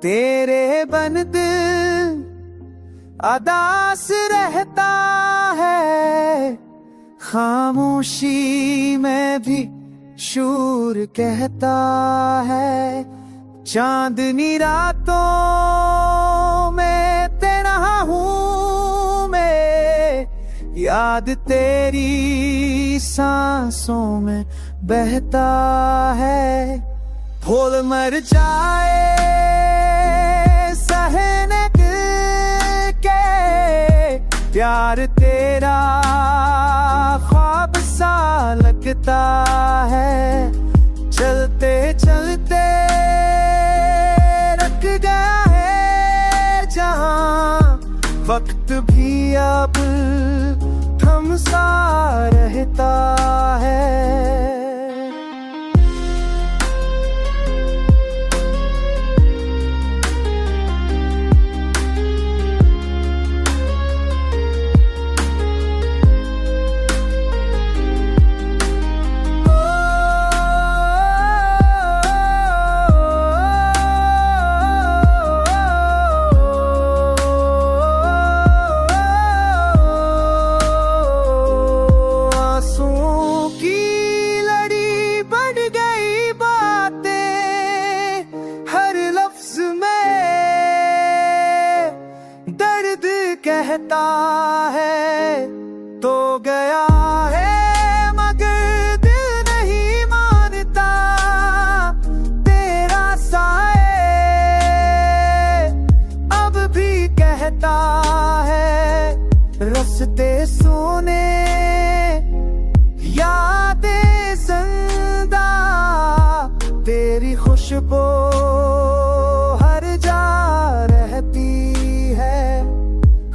तेरे बन दिल अदास रहता है, खामोशी में भी शूर कहता है। चांदनी रातों में तेरा हूँ मैं, याद तेरी सांसों में बहता है। फूल मर जाए सहने दिल के, प्यार तेरा ख्वाब सा लगता है। चलते चलते रख गया है जहां, वक्त भी अब थम सा रहता है। कहता है तो गया है मगर दिल नहीं मानता, तेरा साए अब भी कहता है। रस्ते सोने यादें जिंदा, तेरी खुशबू हर जा रहती है।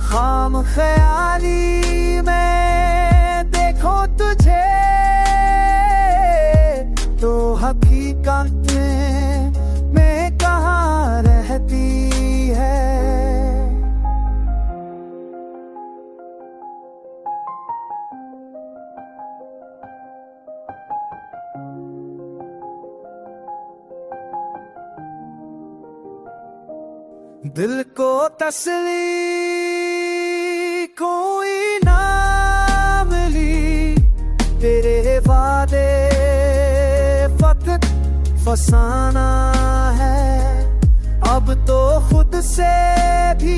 खाम ख्याली में देखो तुझे तो हकीकत में कहाँ रहती है। दिल को तसली कोई ना मिली, तेरे वादे वक्त फसाना है। अब तो खुद से भी